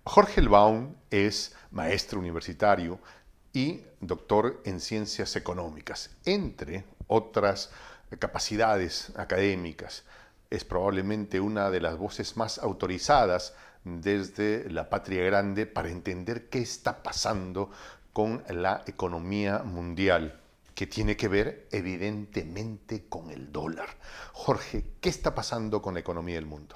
Jorge Elbaum es maestro universitario y doctor en ciencias económicas, entre otras capacidades académicas. Es probablemente una de las voces más autorizadas desde la patria grande para entender qué está pasando con la economía mundial, que tiene que ver evidentemente con el dólar. Jorge, ¿qué está pasando con la economía del mundo?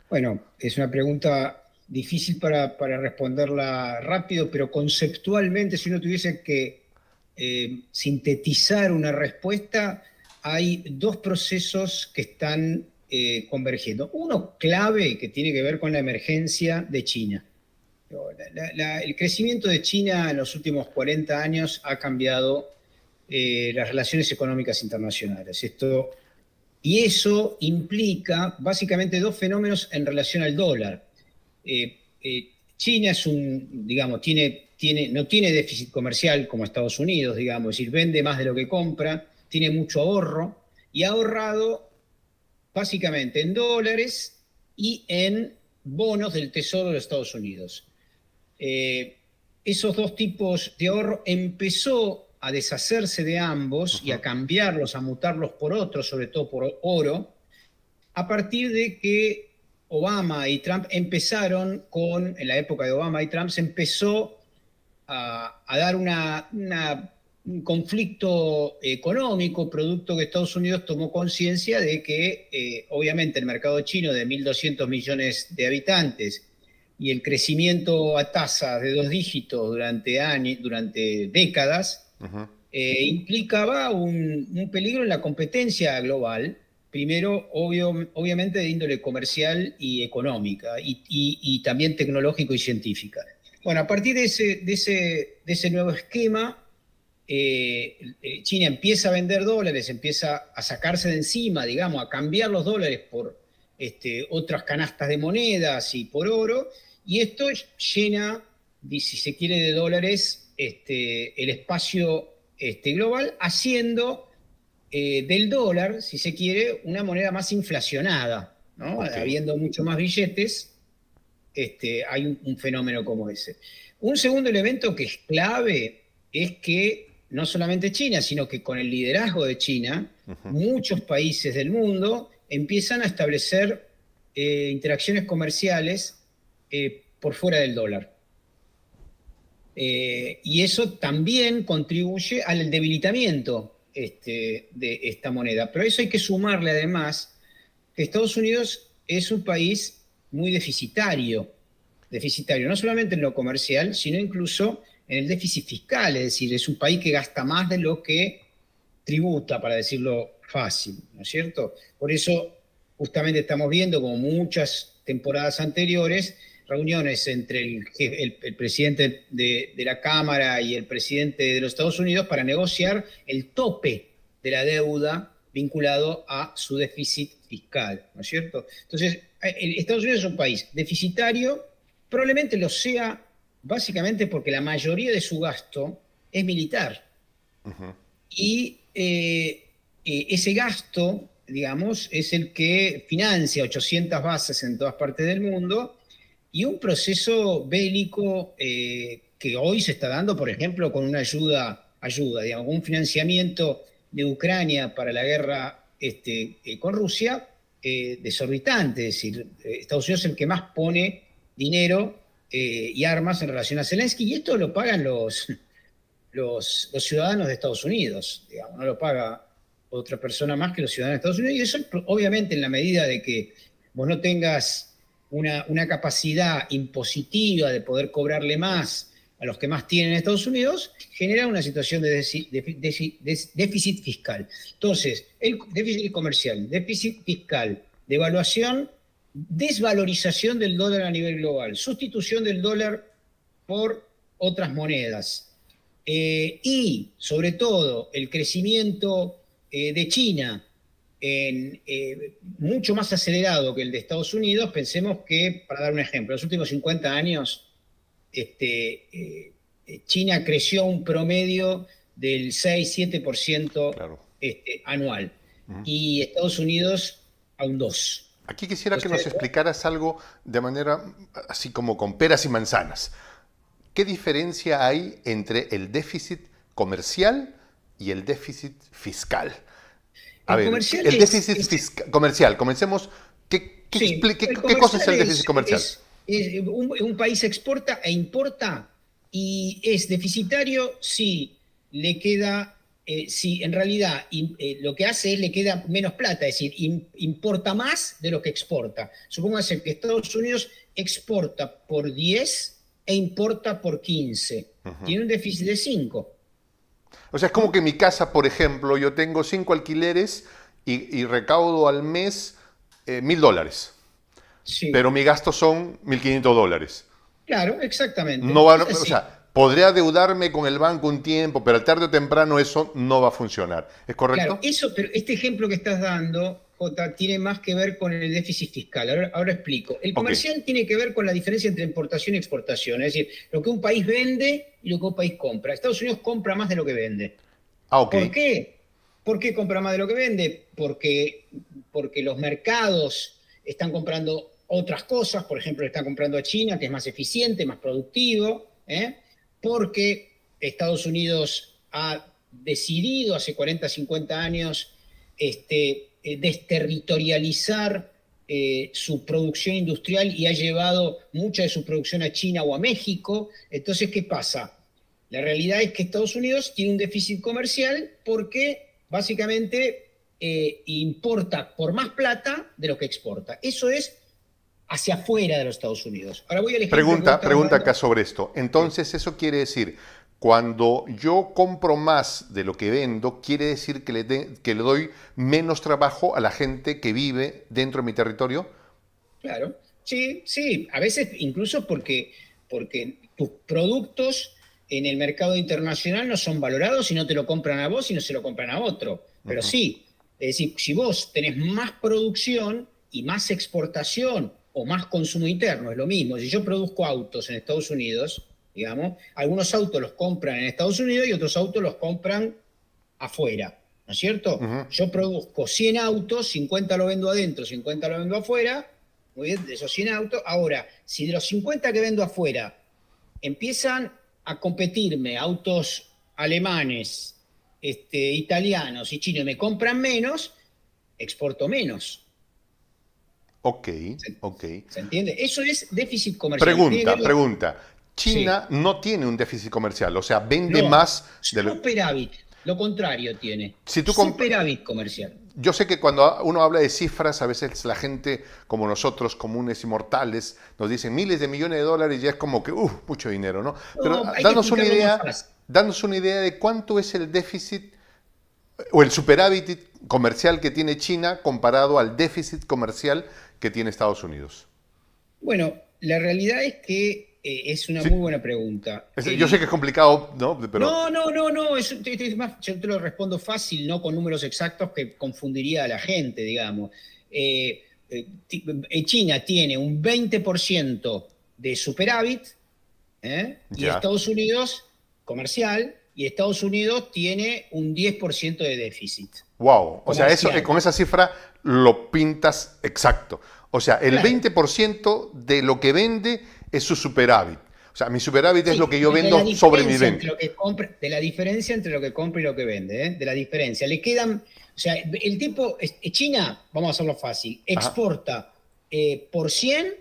Bueno, es una pregunta difícil para responderla rápido, pero conceptualmente, si uno tuviese que sintetizar una respuesta, hay dos procesos que están convergiendo. Uno clave que tiene que ver con la emergencia de China. El crecimiento de China en los últimos 40 años ha cambiado las relaciones económicas internacionales. Y eso implica básicamente dos fenómenos en relación al dólar. China digamos, no tiene déficit comercial como Estados Unidos, digamos, es decir, vende más de lo que compra, tiene mucho ahorro y ha ahorrado básicamente en dólares y en bonos del Tesoro de los Estados Unidos. Eh, Esos dos tipos de ahorro empezó a deshacerse de ambos y a cambiarlos, a mutarlos por otros, sobre todo por oro, a partir de que Obama y Trump en la época de Obama y Trump, se empezó a dar un conflicto económico, producto que Estados Unidos tomó conciencia de que, obviamente, el mercado chino de 1.200 millones de habitantes y el crecimiento a tasa de dos dígitos durante décadas, Uh-huh. implicaba un peligro en la competencia global, primero obviamente de índole comercial y económica, y también tecnológico y científica. Bueno, a partir de ese nuevo esquema, China empieza a vender dólares, empieza a sacarse de encima, digamos, a cambiar los dólares por otras canastas de monedas y por oro, y esto llena, si se quiere, de dólares el espacio global, haciendo del dólar, si se quiere, una moneda más inflacionada, ¿no? Ok. Habiendo mucho más billetes, hay un fenómeno como ese. Un segundo elemento que es clave es que no solamente China, sino que con el liderazgo de China, Uh-huh. muchos países del mundo empiezan a establecer interacciones comerciales por fuera del dólar. Y eso también contribuye al debilitamiento de esta moneda. Pero a eso hay que sumarle además que Estados Unidos es un país muy deficitario no solamente en lo comercial, sino incluso en el déficit fiscal, es decir, es un país que gasta más de lo que tributa, para decirlo fácil, ¿no es cierto? Por eso justamente estamos viendo, como muchas temporadas anteriores, reuniones entre el presidente de la Cámara y el presidente de los Estados Unidos para negociar el tope de la deuda vinculado a su déficit fiscal, ¿no es cierto? Entonces, Estados Unidos es un país deficitario, probablemente lo sea básicamente porque la mayoría de su gasto es militar. Uh-huh. Y ese gasto, digamos, es el que financia 800 bases en todas partes del mundo y un proceso bélico que hoy se está dando, por ejemplo, con una digamos, un financiamiento de Ucrania para la guerra con Rusia, desorbitante. Es decir, Estados Unidos es el que más pone dinero y armas en relación a Zelensky, y esto lo pagan los ciudadanos de Estados Unidos, digamos, no lo paga otra persona más que los ciudadanos de Estados Unidos, y eso obviamente en la medida de que vos no tengas una capacidad impositiva de poder cobrarle más a los que más tienen en Estados Unidos, genera una situación de déficit fiscal. Entonces, el déficit comercial, déficit fiscal, devaluación, desvalorización del dólar a nivel global, sustitución del dólar por otras monedas, y sobre todo el crecimiento de China mucho más acelerado que el de Estados Unidos. Pensemos que, para dar un ejemplo, en los últimos 50 años China creció un promedio del 6-7% Claro. anual, Uh-huh. y Estados Unidos a un 2%. Aquí quisiera que nos Entonces, explicaras algo de manera así como con peras y manzanas. ¿Qué diferencia hay entre el déficit comercial y el déficit fiscal? A el ver, comercial el déficit comercial, comencemos. sí, el ¿Qué cosa es comercial el déficit comercial? es un país exporta e importa y es deficitario si le queda, si en realidad lo que hace es le queda menos plata, es decir, importa más de lo que exporta. Supóngase que Estados Unidos exporta por 10 e importa por 15. Tiene un déficit de 5. O sea, es como que en mi casa, por ejemplo, yo tengo 5 alquileres y recaudo al mes $1.000, Sí, pero mi gasto son $1.500. claro, exactamente. No va, Es o así. sea, podré adeudarme con el banco un tiempo, pero tarde o temprano eso no va a funcionar. ¿Es Claro, correcto? eso, pero este ejemplo que estás dando, Jota, tiene más que ver con el déficit fiscal. Ahora explico. El Ok. comercial tiene que ver con la diferencia entre importación y exportación, es decir, lo que un país vende y lo que un país compra. Estados Unidos compra más de lo que vende. Ah, ok. ¿Por qué? ¿Por qué compra más de lo que vende? Porque los mercados están comprando otras cosas, por ejemplo, le están comprando a China, que es más eficiente, más productivo, ¿eh? Porque Estados Unidos ha decidido hace 40, 50 años desterritorializar su producción industrial y ha llevado mucha de su producción a China o a México. Entonces, ¿qué pasa? La realidad es que Estados Unidos tiene un déficit comercial porque básicamente importa por más plata de lo que exporta. Eso es hacia afuera de los Estados Unidos. Ahora voy al ejemplo que vos estabas Pregunta acá dando. sobre esto. Sí, Entonces, eso quiere decir, cuando yo compro más de lo que vendo, quiere decir que le doy menos trabajo a la gente que vive dentro de mi territorio. claro. Sí, sí. A veces incluso porque tus productos en el mercado internacional no son valorados y no te lo compran a vos y no se lo compran a otro. Pero sí, es decir, si vos tenés más producción y más exportación o más consumo interno, es lo mismo. Si yo produzco autos en Estados Unidos, digamos, algunos autos los compran en Estados Unidos y otros autos los compran afuera, ¿no es cierto? Ujú. Yo produzco 100 autos, 50 lo vendo adentro, 50 lo vendo afuera, muy bien, de esos 100 autos. Ahora, si de los 50 que vendo afuera empiezan a competirme autos alemanes, italianos y chinos, me compran menos, exporto menos. Ok, ¿Se, ok. se entiende? Eso es déficit comercial. Tiene que ver, Pregunta. sí, China no tiene un déficit comercial, o sea, vende no, más de lo... superávit, lo contrario tiene, Si tú superávit comercial. Yo sé que cuando uno habla de cifras, a veces la gente, como nosotros, comunes y mortales, nos dicen miles de millones de dólares y ya es como que, mucho dinero, ¿no? Pero No, hay que explicarlo más fácil. danos una idea de cuánto es el déficit o el superávit comercial que tiene China comparado al déficit comercial que tiene Estados Unidos. Bueno, la realidad es que es una Sí, muy buena pregunta. yo sé que es complicado, ¿no? Pero, No, no, no, no, yo te lo respondo fácil, no con números exactos que confundiría a la gente, digamos. China tiene un 20% de superávit, y ya. Estados Unidos, comercial, y Estados Unidos tiene un 10% de déficit Wow. O sea, eso, comercial. con esa cifra lo pintas exacto. O sea, el Claro, 20% de lo que vende es su superávit. O sea, mi superávit es lo sí, que yo de la vendo sobre mi diferencia venta. entre lo que compra, de la diferencia entre lo que compra y lo que vende, de la diferencia. Le quedan, o sea, el tipo, China, vamos a hacerlo fácil, Ajá. exporta por 100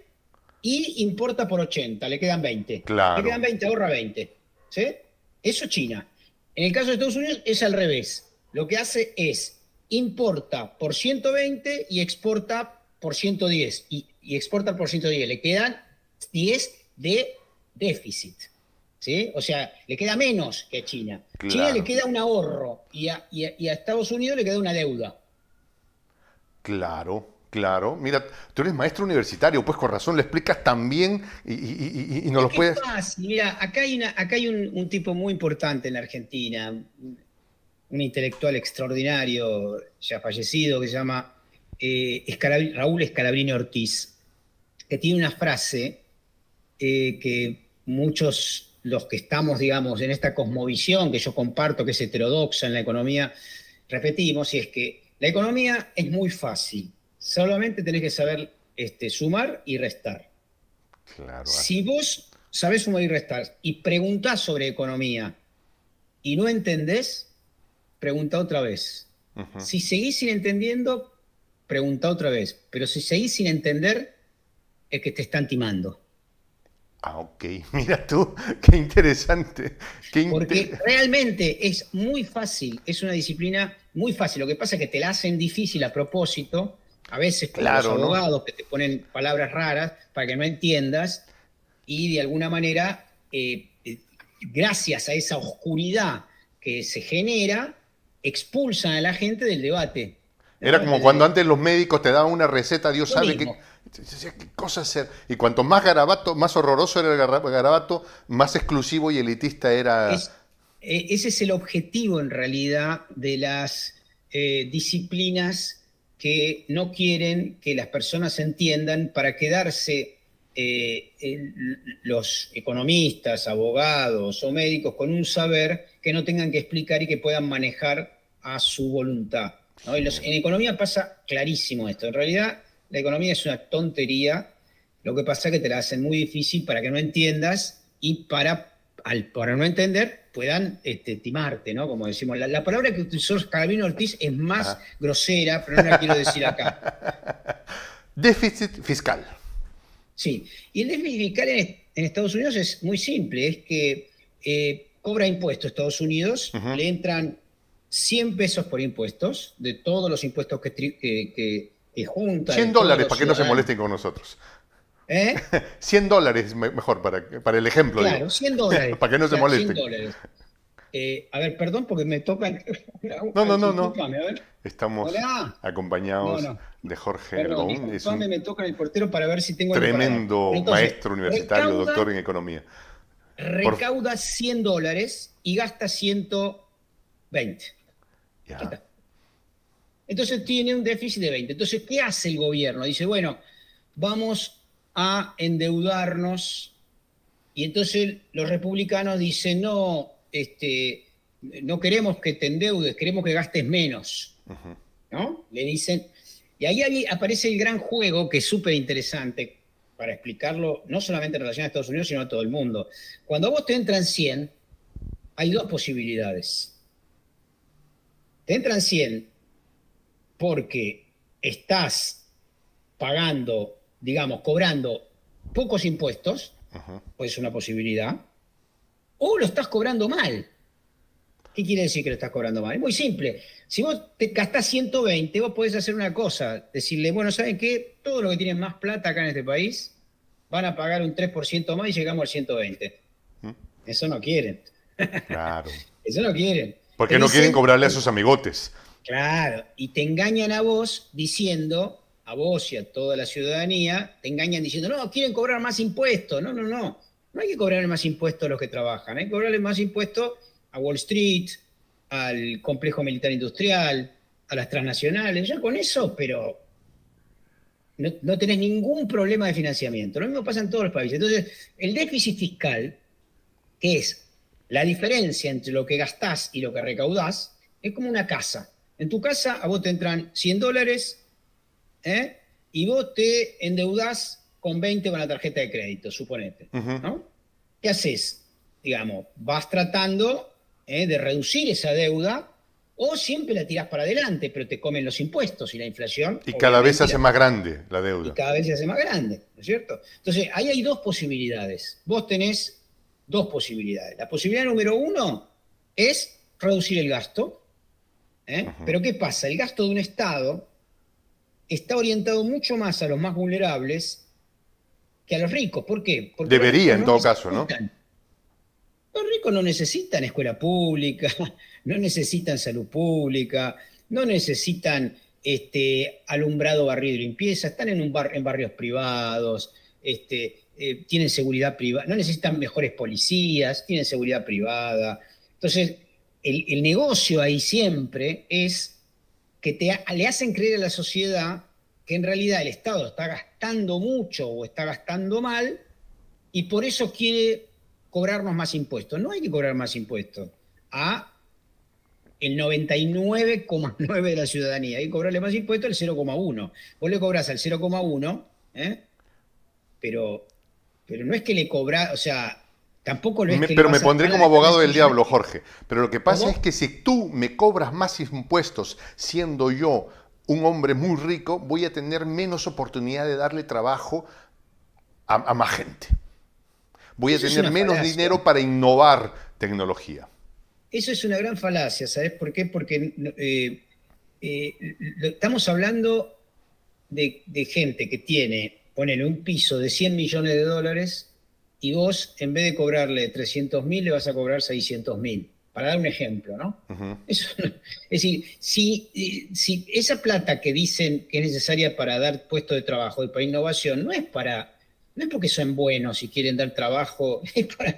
y importa por 80, le quedan 20. Le Claro, quedan 20, ahorra 20. ¿Sí? Eso es China. En el caso de Estados Unidos es al revés. Lo que hace es importa por 120 y exporta por 110. Y exporta por 110. Le quedan 10 de déficit. ¿Sí? O sea, le queda menos que a China. China le claro, queda un ahorro y a Estados Unidos le queda una deuda. claro, claro. Mira, tú eres maestro universitario, pues con razón lo explicas tan bien y no Es lo que es puedes. fácil. Mira, acá hay un tipo muy importante en la Argentina, un intelectual extraordinario, ya fallecido, que se llama Raúl Scalabrini Ortiz, que tiene una frase que muchos, los que estamos, digamos, en esta cosmovisión que yo comparto, que es heterodoxa en la economía, repetimos, y es que la economía es muy fácil. Solamente tenés que saber sumar y restar. Claro. Si vos sabés sumar y restar y preguntás sobre economía y no entendés, pregunta otra vez. Ujú. Si seguís sin entendiendo, pregunta otra vez. Pero si seguís sin entender, es que te están timando. Ah, ok. Mira tú, qué interesante. Porque realmente es muy fácil, es una disciplina muy fácil. Lo que pasa es que te la hacen difícil a propósito, a veces como los Claro, ¿no? abogados que te ponen palabras raras para que no entiendas y de alguna manera, gracias a esa oscuridad que se genera, expulsan a la gente del debate. Era ¿No? como cuando antes los médicos te daban una receta, Dios Lo sabe qué, mismo. qué cosa hacer. Y cuanto más garabato, más horroroso era el garabato, más exclusivo y elitista era. Es, ese es el objetivo en realidad de las disciplinas que no quieren que las personas entiendan para quedarse los economistas, abogados o médicos con un saber que no tengan que explicar y que puedan manejar a su voluntad. ¿No? En economía pasa clarísimo esto. En realidad, la economía es una tontería. Lo que pasa es que te la hacen muy difícil para que no entiendas y para no entender puedan timarte, ¿no? Como decimos. La palabra que utilizó Carabino Ortiz es más Ajá. grosera, pero no la quiero decir acá. Déficit fiscal. Sí, y el déficit fiscal en Estados Unidos es muy simple, es que cobra impuestos Estados Unidos, Ujú. le entran 100 pesos por impuestos, de todos los impuestos que junta, de 100 todos dólares los para que no se ciudadanos. molesten con nosotros. ¿Eh? 100 dólares mejor para el ejemplo, digo. Claro, $100, Para que no o se sea, 100 molesten. dólares. A ver, perdón, porque me tocan. No, no, no, no. Disculpame, a ver. Estamos Hola. No, acompañados no. de Jorge Perdón, Ergaún. Es un disculpame, me tocan el portero para ver si tengo algo para dar. tremendo Entonces, maestro universitario, doctor recauda en economía. Por, recauda $100 y gasta 120. Ya ya. está. Entonces tiene un déficit de 20. Entonces, ¿qué hace el gobierno? Dice, bueno, vamos a endeudarnos. Y entonces los republicanos dicen, no, no queremos que te endeudes, queremos que gastes menos. Ujú. ¿No? Le dicen. Y ahí aparece el gran juego que es súper interesante para explicarlo, no solamente en relación a Estados Unidos, sino a todo el mundo. Cuando a vos te entran 100, hay dos posibilidades. Te entran 100 porque estás pagando, digamos, cobrando pocos impuestos, Ujú. pues es una posibilidad, o lo estás cobrando mal. ¿Qué quiere decir que lo estás cobrando mal? Es muy simple. Si vos te gastás 120, vos podés hacer una cosa, decirle, bueno, ¿saben qué? Todos los que tienen más plata acá en este país van a pagar un 3% más y llegamos al 120. ¿Mm? Eso no quieren. Claro. Eso no quieren. Te Porque no quieren dicen, cobrarle a sus amigotes. claro, y te engañan a vos diciendo, a vos y a toda la ciudadanía, te engañan diciendo, no, quieren cobrar más impuestos. No, no, no. No hay que cobrarle más impuestos a los que trabajan, hay que cobrarle más impuestos a Wall Street, al complejo militar industrial, a las transnacionales, ya con eso, pero no tenés ningún problema de financiamiento. Lo mismo pasa en todos los países. Entonces, el déficit fiscal, que es la diferencia entre lo que gastás y lo que recaudás, es como una casa. En tu casa a vos te entran $100, ¿eh? Y vos te endeudás con 20 con la tarjeta de crédito, suponete, Ujú. ¿no? ¿Qué haces? Digamos, vas tratando de reducir esa deuda o siempre la tirás para adelante, pero te comen los impuestos y la inflación, Y cada vez se obviamente, hace más grande la y deuda. cada vez se hace más grande, ¿no es cierto? Entonces, ahí hay dos posibilidades. Vos tenés dos posibilidades. La posibilidad número uno es reducir el gasto, ¿eh? Ujú. Pero ¿qué pasa? El gasto de un Estado está orientado mucho más a los más vulnerables que a los ricos. ¿Por qué? Porque los Debería, ricos en no todo caso, ¿no? necesitan. Los ricos no necesitan escuela pública, no necesitan salud pública, no necesitan alumbrado, barrido y limpieza, están en barrios privados, tienen seguridad privada, no necesitan mejores policías, tienen seguridad privada. Entonces, el negocio ahí siempre es que le hacen creer a la sociedad que en realidad el Estado está gastando mucho o está gastando mal y por eso quiere cobrarnos más impuestos. No hay que cobrar más impuestos. A el 99,9 de la ciudadanía. Hay que cobrarle más impuestos al 0,1. Vos le cobrás al 0,1, ¿eh? pero, pero no es que le cobrás, o sea, tampoco lo es que le Pero me vas a pondré dar la como abogado defensa del diablo, millonaria. Jorge. Pero lo que pasa es ¿Cómo? que si tú me cobras más impuestos siendo yo un hombre muy rico, voy a tener menos oportunidad de darle trabajo a más gente. Voy a Eso es tener una menos falacia. dinero para innovar tecnología. Eso es una gran falacia, ¿sabes por qué? Porque estamos hablando de gente que tiene, ponele un piso de 100 millones de dólares y vos, en vez de cobrarle 300.000, le vas a cobrar 600.000, para dar un ejemplo, ¿no? Ujú. Eso, es decir, si esa plata que dicen que es necesaria para dar puestos de trabajo y para innovación, no es porque son buenos y quieren dar trabajo, es para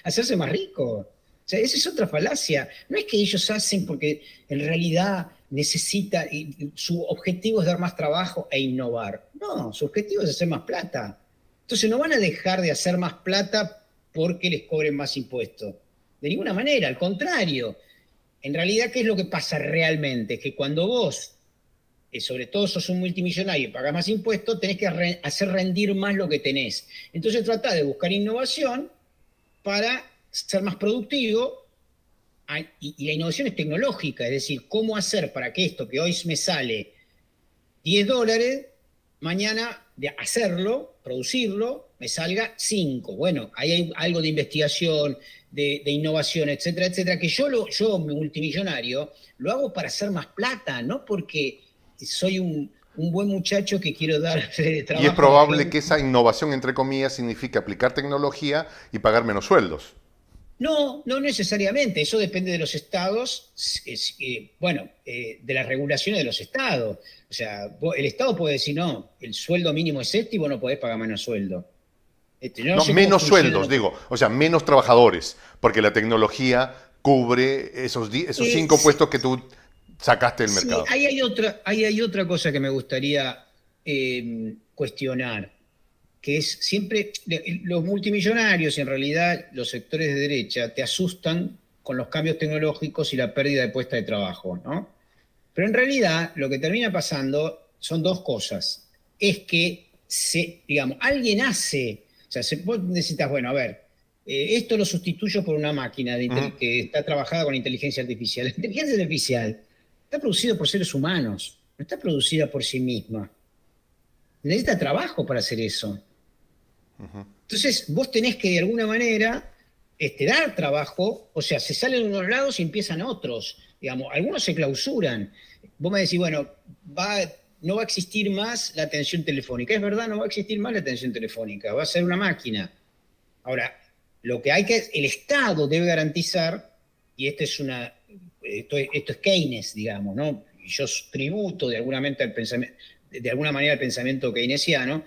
hacerse más ricos. O sea, esa es otra falacia. No es que ellos hacen porque en realidad necesita, y su objetivo es dar más trabajo e innovar. No, su objetivo es hacer más plata. Entonces no van a dejar de hacer más plata porque les cobren más impuestos. De ninguna manera, al contrario. En realidad, ¿qué es lo que pasa realmente? Es que cuando vos, sobre todo sos un multimillonario y pagás más impuestos, tenés que hacer rendir más lo que tenés. Entonces tratá de buscar innovación para ser más productivo. Y la innovación es tecnológica, es decir, cómo hacer para que esto que hoy me sale $10, mañana de hacerlo, producirlo, me salga 5. Bueno, ahí hay algo de investigación, de innovación, etcétera, etcétera, que yo, multimillonario, lo hago para hacer más plata, no porque soy un buen muchacho que quiero dar Y es trabajo a la probable que gente. esa innovación, entre comillas, signifique aplicar tecnología y pagar menos sueldos. No, no necesariamente, eso depende de los estados, bueno, de las regulaciones de los estados. O sea, el estado puede decir, no, el sueldo mínimo es este y vos no podés pagar menos sueldo. Yo no No, sé cómo menos funcionan sueldos, otros. digo, o sea, menos trabajadores, porque la tecnología cubre esos cinco Sí, puestos que tú sacaste del sí, mercado. ahí hay otra cosa que me gustaría cuestionar, que es siempre, los multimillonarios y en realidad los sectores de derecha te asustan con los cambios tecnológicos y la pérdida de puesta de trabajo, ¿no? Pero en realidad lo que termina pasando son dos cosas. Es que, digamos, alguien hace, o sea, vos necesitas, bueno, a ver, esto lo sustituyo por una máquina Ujú. que está trabajada con inteligencia artificial. La inteligencia artificial está producida por seres humanos, no está producida por sí misma. Necesita trabajo para hacer eso. Entonces, vos tenés que de alguna manera dar trabajo, o sea, se salen unos lados y empiezan otros. Digamos, algunos se clausuran. Vos me decís, bueno, no va a existir más la atención telefónica. Es verdad, no va a existir más la atención telefónica, va a ser una máquina. Ahora, lo que hay que, el Estado debe garantizar, y esto es Keynes, digamos, ¿no? Y yo tributo de alguna manera al pensamiento keynesiano.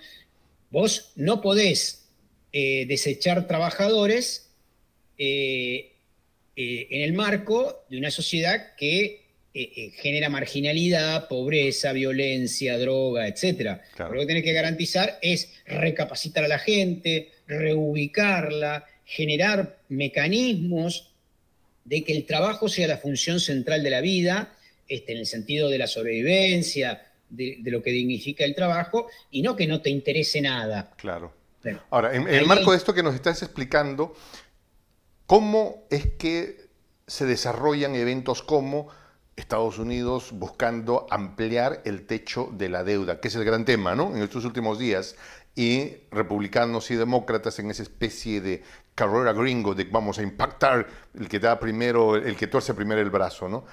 Vos no podés desechar trabajadores eh, en el marco de una sociedad que genera marginalidad, pobreza, violencia, droga, etcétera. Lo Claro. que tenés que garantizar es recapacitar a la gente, reubicarla, generar mecanismos de que el trabajo sea la función central de la vida, en el sentido de la sobrevivencia, de lo que dignifica el trabajo, y no que no te interese nada. Claro. Bueno, Ahora, en el ahí marco hay, de esto que nos estás explicando, ¿cómo es que se desarrollan eventos como Estados Unidos buscando ampliar el techo de la deuda, que es el gran tema, ¿no? En estos últimos días, y republicanos y demócratas en esa especie de carrera gringo de vamos a impactar el que da primero, el que torce primero el brazo, ¿no?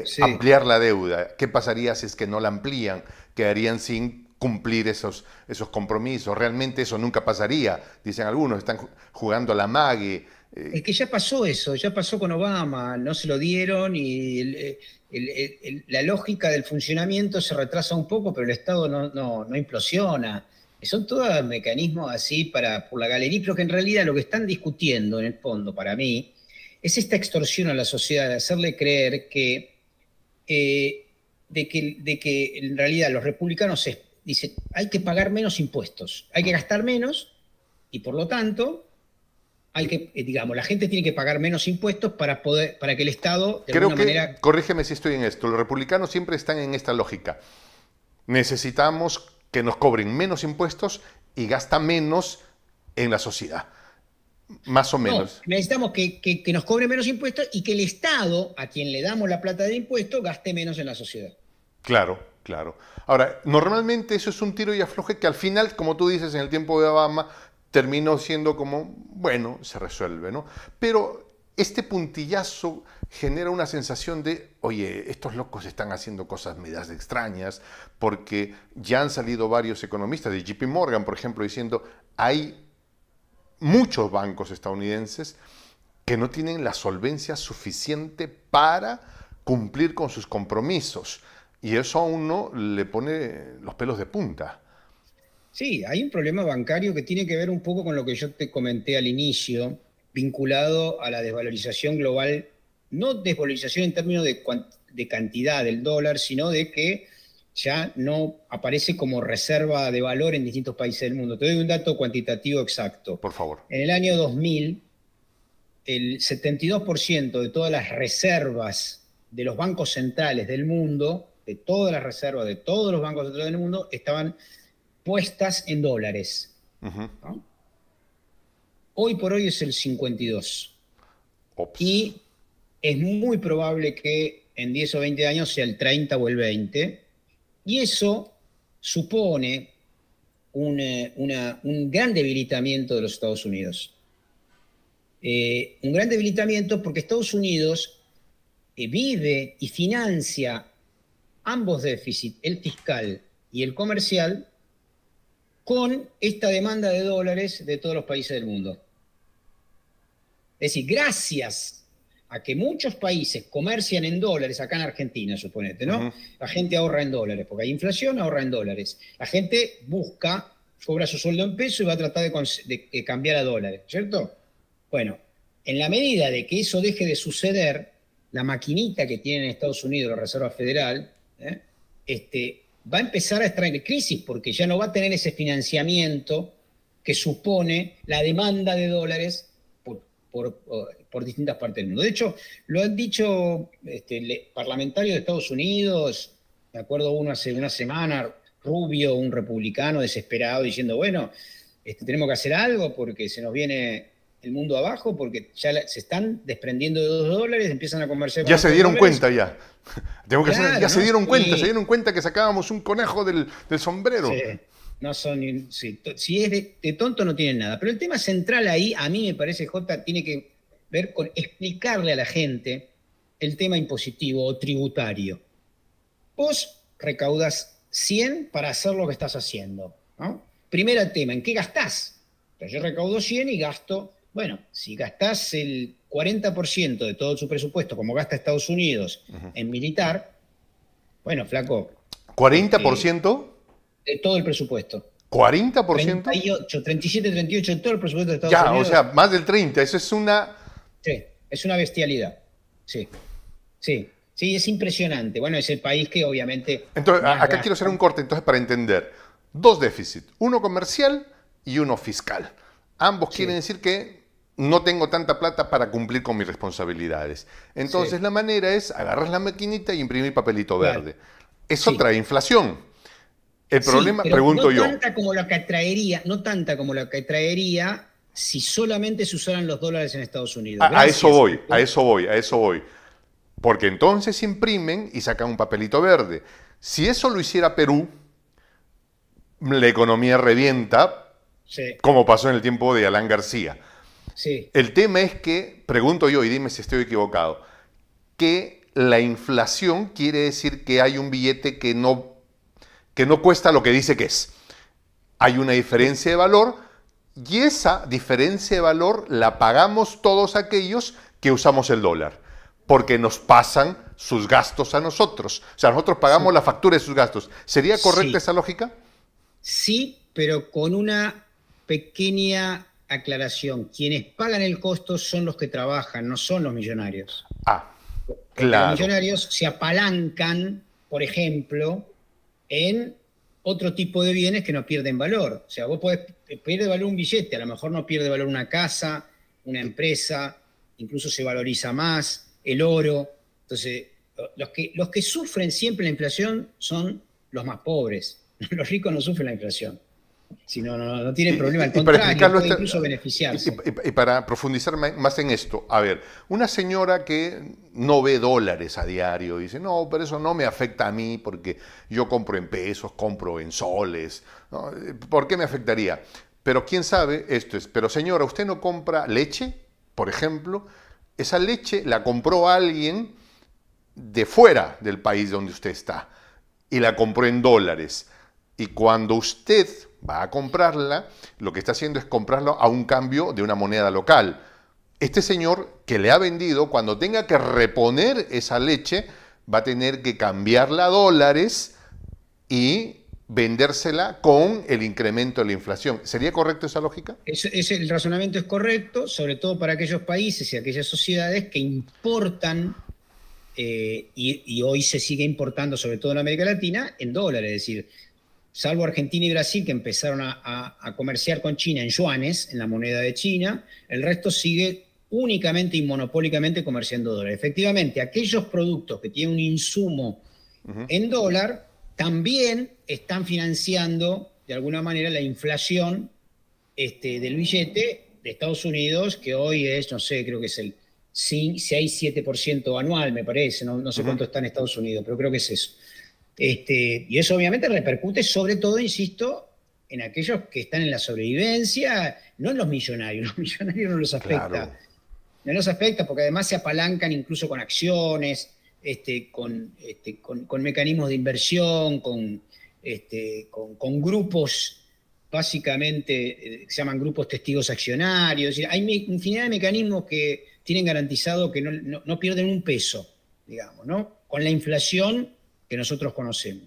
sí. Ampliar la deuda. ¿Qué pasaría si es que no la amplían? Quedarían sin cumplir esos compromisos. Realmente eso nunca pasaría, dicen algunos, están jugando a la mague. Es que ya pasó eso, ya pasó con Obama, no se lo dieron y la lógica del funcionamiento se retrasa un poco, pero el Estado no implosiona. Son todos mecanismos así por la galería, pero que en realidad lo que están discutiendo en el fondo, para mí, es esta extorsión a la sociedad, de hacerle creer eh, de que en realidad los republicanos dicen hay que pagar menos impuestos, hay que gastar menos y por lo tanto digamos, la gente tiene que pagar menos impuestos para que el Estado, de Creo alguna que, manera... corrígeme si estoy en esto, los republicanos siempre están en esta lógica. Necesitamos que nos cobren menos impuestos y gasta menos en la sociedad. Más o No, menos. necesitamos que nos cobre menos impuestos y que el Estado, a quien le damos la plata de impuestos, gaste menos en la sociedad. Claro, claro. Ahora, normalmente eso es un tiro y afloje que al final, como tú dices, en el tiempo de Obama, terminó siendo como, bueno, se resuelve, ¿no? Pero este puntillazo genera una sensación de, oye, estos locos están haciendo cosas medias extrañas, porque ya han salido varios economistas, de JP Morgan, por ejemplo, diciendo, hay muchos bancos estadounidenses que no tienen la solvencia suficiente para cumplir con sus compromisos. Y eso a uno le pone los pelos de punta. Sí, hay un problema bancario que tiene que ver un poco con lo que yo te comenté al inicio, vinculado a la desvalorización global, no desvalorización en términos de cantidad del dólar, sino de que ya no aparece como reserva de valor en distintos países del mundo. Te doy un dato cuantitativo exacto. Por favor. En el año 2000, el 72% de todas las reservas de los bancos centrales del mundo, de todas las reservas de todos los bancos centrales del mundo, estaban puestas en dólares. ¿No? Hoy por hoy es el 52%. Ops. Y es muy probable que en 10 o 20 años sea el 30 o el 20. Y eso supone un gran debilitamiento de los Estados Unidos. Un gran debilitamiento porque Estados Unidos vive y financia ambos déficits, el fiscal y el comercial, con esta demanda de dólares de todos los países del mundo. Es decir, gracias a que muchos países comercian en dólares, acá en Argentina, suponete, ¿no? La gente ahorra en dólares, porque hay inflación, ahorra en dólares. La gente busca, cobra su sueldo en peso y va a tratar de cambiar a dólares, ¿cierto? Bueno, en la medida de que eso deje de suceder, la maquinita que tiene en Estados Unidos la Reserva Federal, va a empezar a estar en crisis porque ya no va a tener ese financiamiento que supone la demanda de dólares por distintas partes del mundo. De hecho, lo han dicho parlamentarios de Estados Unidos, me acuerdo uno hace una semana, Rubio, un republicano desesperado, diciendo, bueno, tenemos que hacer algo porque se nos viene el mundo abajo, porque ya se están desprendiendo de $2, empiezan a comerciar con ya se dieron dólares. cuenta ya. Tengo que Claro, hacer, ya ¿no? se dieron cuenta que sacábamos un conejo del sombrero. Sí, no son, sí, si es de tonto no tienen nada. Pero el tema central ahí, a mí me parece, Jota, tiene que ver con explicarle a la gente el tema impositivo o tributario. Vos recaudas 100 para hacer lo que estás haciendo, ¿no? Primer tema, ¿en qué gastás? Entonces yo recaudo 100 y gasto, bueno, si gastás el 40% de todo su presupuesto, como gasta Estados Unidos en militar, bueno, flaco. ¿40%? De todo el presupuesto. ¿40%? 38, 37, 38 de todo el presupuesto de Estados Ya, Unidos. o sea, más del 30%. Eso es una... Sí, es una bestialidad. Sí, sí, sí, es impresionante. Bueno, es el país que obviamente... Entonces, más acá gasta. quiero hacer un corte, entonces, para entender. Dos déficits, uno comercial y uno fiscal. Ambos quieren decir que no tengo tanta plata para cumplir con mis responsabilidades. Entonces, la manera es agarrar la maquinita y imprimir papelito verde. Eso trae inflación. El problema, pero pregunto no yo. Tanta como la que traería, no tanta como la que traería si solamente se usaran los dólares en Estados Unidos. A eso voy. Porque entonces imprimen y sacan un papelito verde. Si eso lo hiciera Perú, la economía revienta, como pasó en el tiempo de Alan García. Sí. El tema es que, pregunto yo, y dime si estoy equivocado, que la inflación quiere decir que hay un billete que no cuesta lo que dice que es. Hay una diferencia de valor y esa diferencia de valor la pagamos todos aquellos que usamos el dólar, porque nos pasan sus gastos a nosotros. O sea, nosotros pagamos la factura de sus gastos. ¿Sería correcta esa lógica? Sí, pero con una pequeña aclaración. Quienes pagan el costo son los que trabajan, no son los millonarios. Claro. Los millonarios se apalancan, por ejemplo, en otro tipo de bienes que no pierden valor. O sea, vos pierde valor un billete, a lo mejor no pierde valor una casa, una empresa, incluso se valoriza más, el oro. Entonces, los que sufren siempre la inflación son los más pobres. Los ricos no sufren la inflación. Si no, no tienen problema, al Y para contrario, explicarlo, puede incluso beneficiarse. y para profundizar más en esto, a ver, una señora que no ve dólares a diario, dice, no, pero eso no me afecta a mí porque yo compro en pesos, compro en soles, ¿no? ¿Por qué me afectaría? Pero quién sabe, esto es, pero señora, ¿usted no compra leche, por ejemplo? Esa leche la compró alguien de fuera del país donde usted está y la compró en dólares. Y cuando usted va a comprarla, lo que está haciendo es comprarlo a un cambio de una moneda local. Este señor que le ha vendido, cuando tenga que reponer esa leche, va a tener que cambiarla a dólares y vendérsela con el incremento de la inflación. ¿Sería correcto esa lógica? El razonamiento es correcto, sobre todo para aquellos países y aquellas sociedades que importan, y hoy se sigue importando, sobre todo en América Latina, en dólares. Es decir, salvo Argentina y Brasil, que empezaron a comerciar con China en yuanes, en la moneda de China, el resto sigue únicamente y monopólicamente comerciando dólares. Efectivamente, aquellos productos que tienen un insumo en dólar también están financiando, de alguna manera, la inflación del billete de Estados Unidos, que hoy es, no sé, creo que es el 6-7% anual, me parece, no sé cuánto está en Estados Unidos, pero creo que es eso. Y eso obviamente repercute sobre todo, insisto, en aquellos que están en la sobrevivencia, no en los millonarios no los afecta. Claro. No los afecta porque además se apalancan incluso con acciones, con mecanismos de inversión, con grupos básicamente, se llaman grupos testigos accionarios. Es decir, hay infinidad de mecanismos que tienen garantizado que no pierden un peso, digamos, ¿no? Con la inflación que nosotros conocemos.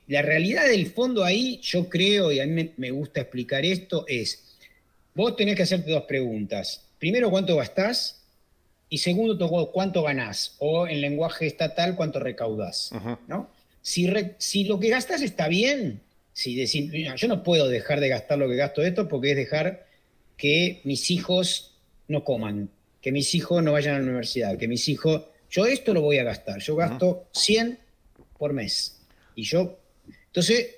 La realidad del fondo ahí, yo creo, y a mí me gusta explicar esto, es, vos tenés que hacerte dos preguntas. Primero, ¿cuánto gastás? Y segundo, ¿cuánto ganás? O en lenguaje estatal, ¿cuánto recaudás? ¿No? Si lo que gastás está bien, si decir, yo no puedo dejar de gastar lo que gasto esto porque es dejar que mis hijos no coman, que mis hijos no vayan a la universidad, que mis hijos... Yo esto lo voy a gastar. Yo gasto 100 por mes. Entonces,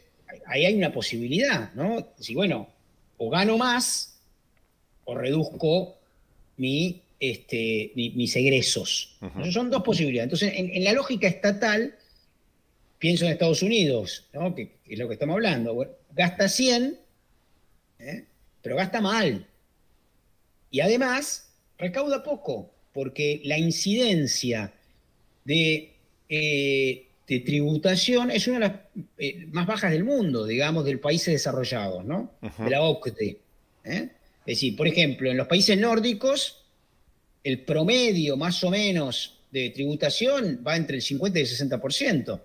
ahí hay una posibilidad, ¿no? Si, bueno, o gano más o reduzco mis egresos. Son dos posibilidades. Entonces, en la lógica estatal, pienso en Estados Unidos, ¿no? Que es lo que estamos hablando. Bueno, gasta 100, pero gasta mal. Y además, recauda poco, porque la incidencia de tributación es una de las más bajas del mundo, digamos, de los países desarrollados, ¿no? De la OCDE. Es decir, por ejemplo, en los países nórdicos, el promedio más o menos de tributación va entre el 50 y el 60%.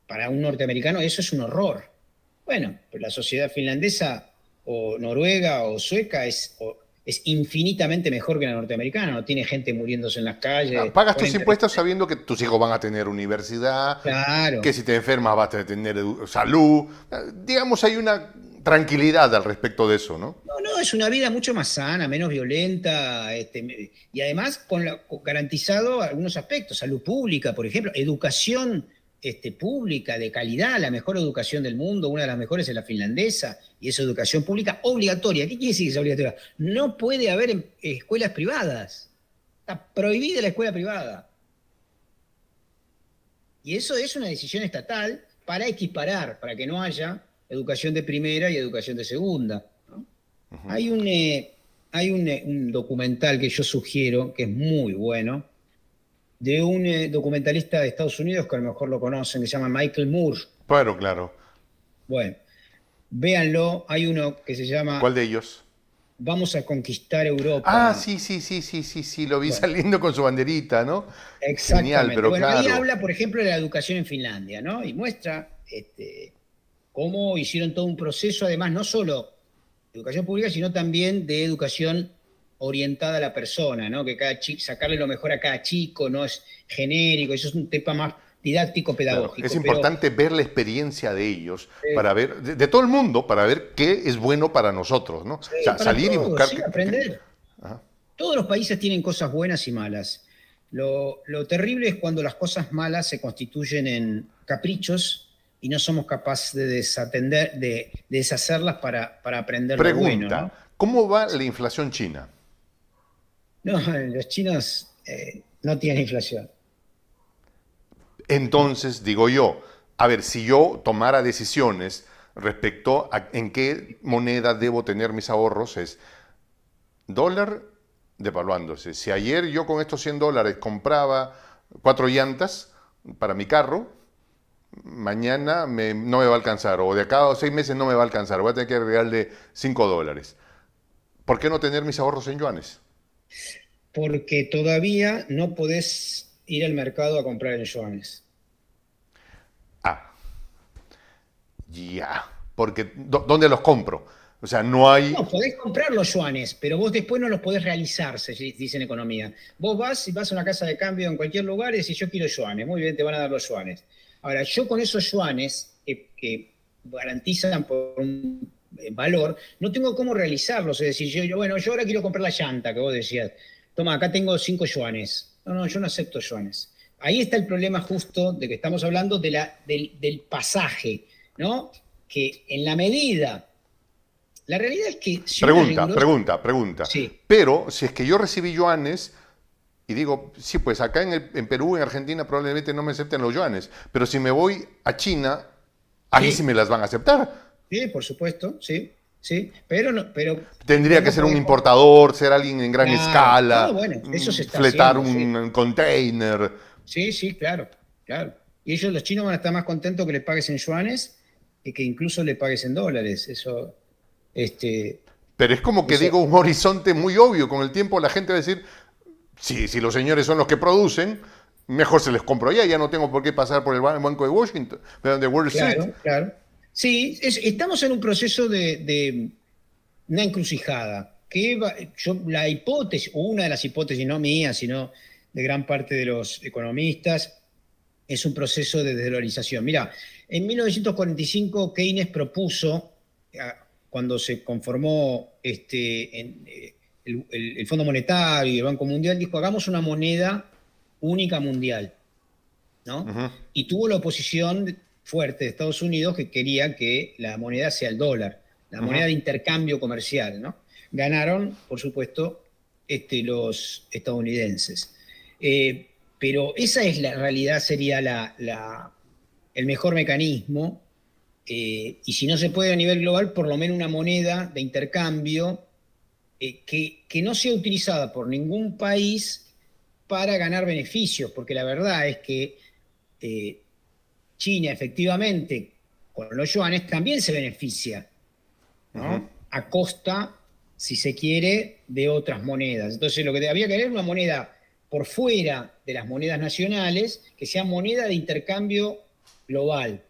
Para un norteamericano eso es un horror. Bueno, pero la sociedad finlandesa o noruega o sueca es infinitamente mejor que la norteamericana, no tiene gente muriéndose en las calles. Pagas tus impuestos sabiendo que tus hijos van a tener universidad, claro, que si te enfermas vas a tener salud. Digamos, hay una tranquilidad al respecto de eso, ¿no? No, es una vida mucho más sana, menos violenta, y además garantizado algunos aspectos, salud pública, por ejemplo, educación pública de calidad, la mejor educación del mundo, una de las mejores es la finlandesa, y es educación pública obligatoria. ¿Qué quiere decir que es obligatoria? No puede haber escuelas privadas. Está prohibida la escuela privada. Y eso es una decisión estatal para equiparar, para que no haya educación de primera y educación de segunda, ¿no? Hay un documental que yo sugiero, que es muy bueno, de un documentalista de Estados Unidos, que a lo mejor lo conocen, que se llama Michael Moore. Bueno, claro. Bueno, véanlo, hay uno que se llama... ¿Cuál de ellos? Vamos a conquistar Europa. Ah, sí, lo vi saliendo con su banderita, ¿no? Exactamente. Genial, pero bueno, claro. Ahí habla, por ejemplo, de la educación en Finlandia, ¿no? Y muestra cómo hicieron todo un proceso, además, no solo de educación pública, sino también de educación orientada a la persona, ¿no? Que sacarle lo mejor a cada chico, no es genérico, eso es un tema Claro, es didáctico-pedagógico. Pero importante ver la experiencia de ellos para ver, de todo el mundo, para ver qué es bueno para nosotros, ¿no? O sí, sea, para salir y todos, buscar. sí, aprender. Ajá. Todos los países tienen cosas buenas y malas. Lo terrible es cuando las cosas malas se constituyen en caprichos y no somos capaces de desatender, de deshacerlas para aprender lo bueno, Pregunta, ¿no? ¿cómo va la inflación china? No, los chinos no tienen inflación. Entonces, digo yo, a ver, si yo tomara decisiones respecto a en qué moneda debo tener mis ahorros, es dólar devaluándose. Si ayer yo con estos $100 compraba 4 llantas para mi carro, mañana no me va a alcanzar, o de acá a 6 meses no me va a alcanzar, voy a tener que agregarle $5. ¿Por qué no tener mis ahorros en yuanes? Porque todavía no podés ir al mercado a comprar en yuanes. Ah, ya. Porque, ¿dónde los compro? O sea, no hay. No, podés comprar los yuanes, pero vos después no los podés realizar, se dice en economía. Vos vas y vas a una casa de cambio en cualquier lugar y decís, yo quiero yuanes. Muy bien, te van a dar los yuanes. Ahora, yo con esos yuanes que garantizan por un valor, no tengo cómo realizarlos. Es decir, bueno, yo ahora quiero comprar la llanta que vos decías. Toma, acá tengo 5 yuanes. No, no, yo no acepto yuanes. Ahí está el problema justo de que estamos hablando del pasaje, ¿no? Que en la medida la realidad es que si uno es Pregunta, riguroso, pregunta, pregunta. sí, Pero si es que yo recibí yuanes y digo, sí, pues acá en Perú, en Argentina probablemente no me acepten los yuanes, pero si me voy a China, ahí sí sí, me las van a aceptar. sí, por supuesto, sí, sí, pero no, Tendría que no ser un podemos. importador, ser alguien en gran Claro, no, escala, bueno, eso se está fletar haciendo, sí, un container. sí, sí, claro, claro. Y ellos, los chinos, van a estar más contentos que le pagues en yuanes que incluso le pagues en dólares. Este, Pero es como que eso, digo un horizonte muy obvio. Con el tiempo la gente va a decir, si los señores son los que producen, mejor se les compro allá, ya no tengo por qué pasar por el Banco de Washington, de Wall Street. claro, claro. Sí, estamos en un proceso de una encrucijada. La hipótesis, o una de las hipótesis, no mía, sino de gran parte de los economistas, es un proceso de desdolarización. Mira, en 1945 Keynes propuso, cuando se conformó el Fondo Monetario y el Banco Mundial, dijo, hagamos una moneda única mundial, ¿no? Ujú. Y tuvo la oposición fuerte de Estados Unidos que quería que la moneda sea el dólar, la Ujú. moneda de intercambio comercial, ¿no? Ganaron, por supuesto, los estadounidenses. Pero esa es la realidad, sería el mejor mecanismo. Y si no se puede a nivel global, por lo menos una moneda de intercambio que no sea utilizada por ningún país para ganar beneficios, porque la verdad es que eh, China efectivamente con los yuanes también se beneficia, Ujú. ¿no? A costa, si se quiere, de otras monedas. Entonces lo que había que era una moneda por fuera de las monedas nacionales, que sea moneda de intercambio global.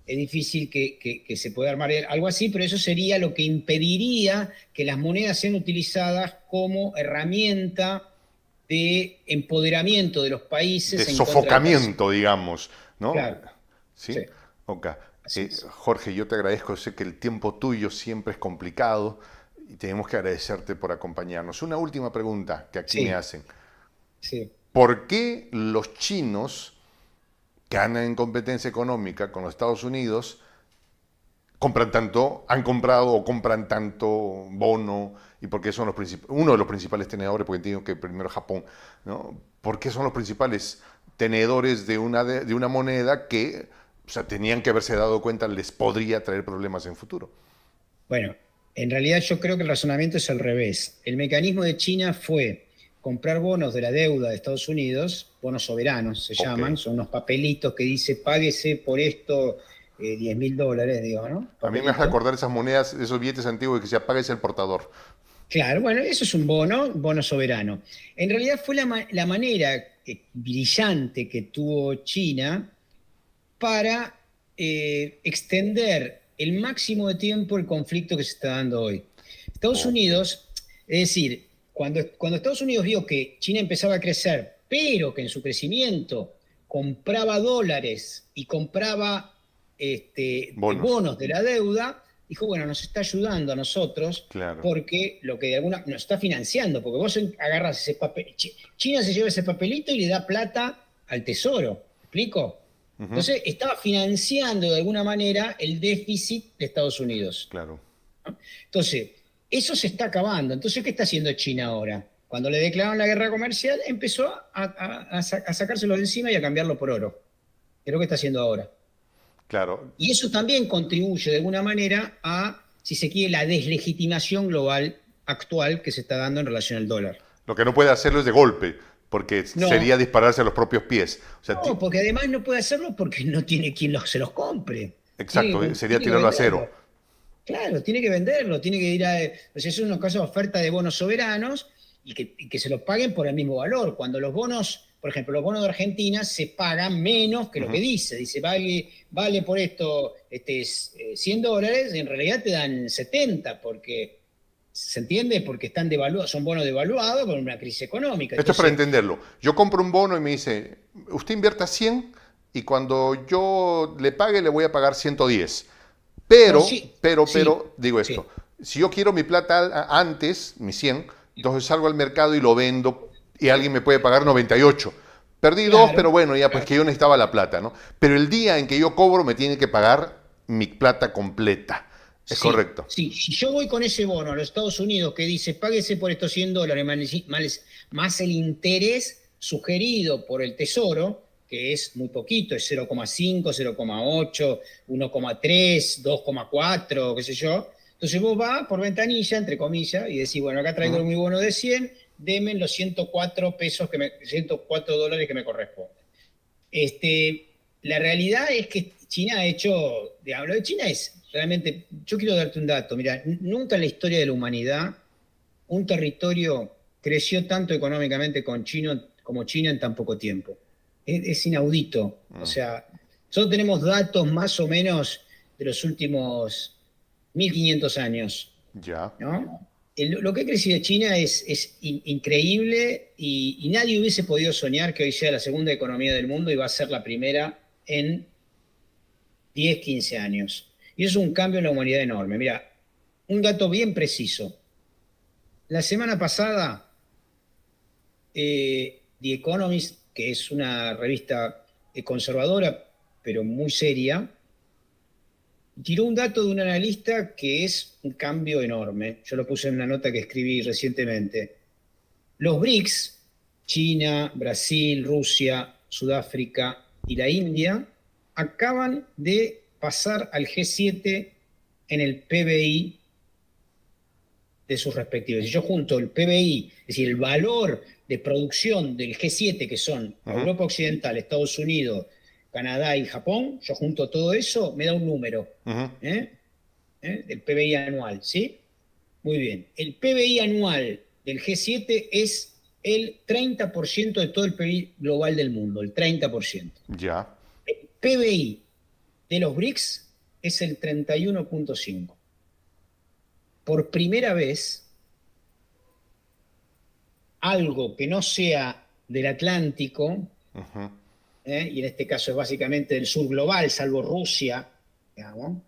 Es difícil que se pueda armar algo así, pero eso sería lo que impediría que las monedas sean utilizadas como herramienta de empoderamiento de los De países en contra de terceros. sofocamiento, digamos, ¿no? Claro, ¿Sí? sí, Ok. así es. Jorge, yo te agradezco, sé que el tiempo tuyo siempre es complicado y tenemos que agradecerte por acompañarnos. Una última pregunta que aquí me Sí, hacen. sí. ¿Por qué los chinos que andan en competencia económica con los Estados Unidos compran tanto, han comprado o compran tanto bono y por qué son uno de los principales tenedores, porque entiendo que primero Japón, ¿no? ¿Por qué son los principales tenedores de una moneda que, o sea, tenían que haberse dado cuenta les podría traer problemas en futuro? Bueno, en realidad yo creo que el razonamiento es al revés. El mecanismo de China fue comprar bonos de la deuda de Estados Unidos, bonos soberanos se Ok. llaman, son unos papelitos que dice páguese por esto $10.000, digo, ¿no? A mí me hace Papelito. acordar esas monedas, esos billetes antiguos que se apaga es el portador. Claro, bueno, eso es un bono soberano. En realidad fue la manera brillante que tuvo China para extender el máximo de tiempo el conflicto que se está dando hoy. Estados Ok. Unidos, es decir, cuando Estados Unidos vio que China empezaba a crecer, pero que en su crecimiento compraba dólares y compraba bonos de la deuda, dijo, bueno, nos está ayudando a nosotros, claro. porque lo que de alguna nos está financiando, porque vos agarras ese papel, China se lleva ese papelito y le da plata al tesoro, ¿me explico? Entonces estaba financiando de alguna manera el déficit de Estados Unidos. Claro. ¿No? Entonces, eso se está acabando. Entonces, ¿qué está haciendo China ahora? Cuando le declararon la guerra comercial, empezó a sacárselo de encima y a cambiarlo por oro. Es lo que está haciendo ahora. Claro. Y eso también contribuye de alguna manera a, si se quiere, la deslegitimación global actual que se está dando en relación al dólar. Lo que no puede hacerlo es de golpe, porque sería dispararse a los propios pies. O sea, no, porque además no puede hacerlo porque no tiene quien se los compre. Exacto, sería tirarlo a cero. Claro, tiene que venderlo, tiene que ir a... O sea, es un caso de oferta de bonos soberanos y que se los paguen por el mismo valor. Cuando los bonos, por ejemplo, los bonos de Argentina se pagan menos que lo que dice. Dice, vale por esto $100, y en realidad te dan 70, porque... ¿Se entiende? Porque están devaluados, son bonos devaluados por una crisis económica. Esto es para entenderlo. Yo compro un bono y me dice, usted invierta 100 y cuando yo le pague le voy a pagar 110. Pero, digo esto, si yo quiero mi plata antes, mi 100, entonces salgo al mercado y lo vendo y alguien me puede pagar 98. Perdí 2, pero bueno, ya pues que yo necesitaba la plata, ¿no? Pero el día en que yo cobro me tiene que pagar mi plata completa. ¿Es correcto? Sí, si yo voy con ese bono a los Estados Unidos que dice, páguese por estos $100 más el interés sugerido por el Tesoro, que es muy poquito, es 0,5, 0,8, 1,3, 2,4, qué sé yo. Entonces vos vas por ventanilla, entre comillas, y decís, bueno, acá traigo mi bono de 100, denme los 104 pesos, $104 que me corresponden. La realidad es que China ha hecho, lo de China es realmente, yo quiero darte un dato, mira, nunca en la historia de la humanidad un territorio creció tanto económicamente como China en tan poco tiempo. Es inaudito. O sea, nosotros tenemos datos más o menos de los últimos 1500 años. Ya. ¿No? Lo que ha crecido China es increíble y nadie hubiese podido soñar que hoy sea la segunda economía del mundo y va a ser la primera en 10, 15 años. Y eso es un cambio en la humanidad enorme. Mira, un dato bien preciso. La semana pasada, The Economist, que es una revista conservadora, pero muy seria, tiró un dato de un analista que es un cambio enorme. Yo lo puse en una nota que escribí recientemente. Los BRICS, China, Brasil, Rusia, Sudáfrica y la India, acaban de pasar al G7 en el PBI de sus respectivos. Si yo junto el PBI, es decir, el valor de producción del G7, que son Europa Occidental, Estados Unidos, Canadá y Japón, yo junto todo eso, me da un número del PBI anual, ¿sí? Muy bien. El PBI anual del G7 es el 30% de todo el PBI global del mundo, el 30%. Ya. El PBI de los BRICS es el 31,5%. Por primera vez, algo que no sea del Atlántico, y en este caso es básicamente del sur global, salvo Rusia, digamos,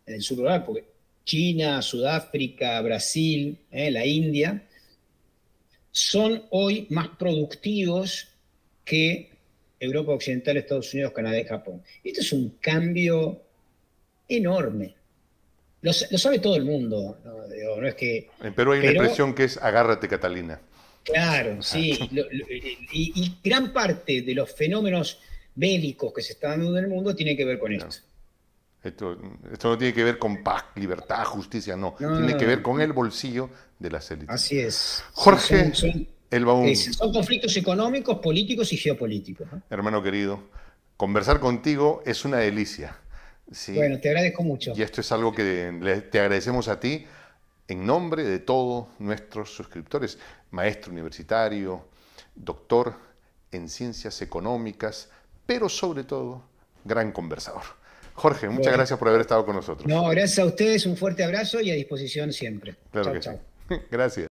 en el sur global, porque China, Sudáfrica, Brasil, la India, son hoy más productivos que Europa Occidental, Estados Unidos, Canadá y Japón. Esto es un cambio enorme. Lo sabe todo el mundo, no es que... En Perú hay una expresión que es agárrate, Catalina. Claro, sí. Y gran parte de los fenómenos bélicos que se están dando en el mundo tiene que ver con esto. Esto no tiene que ver con paz, libertad, justicia, no. Tiene que ver con el bolsillo de las élites. Así es. Jorge Elbaum. Son conflictos económicos, políticos y geopolíticos, ¿no? Hermano querido, conversar contigo es una delicia. Sí. Bueno, te agradezco mucho. Y esto es algo que te agradecemos a ti en nombre de todos nuestros suscriptores. Maestro universitario, doctor en ciencias económicas, pero sobre todo, gran conversador. Jorge, muchas gracias por haber estado con nosotros. No, gracias a ustedes, un fuerte abrazo y a disposición siempre. Claro que sí. Gracias.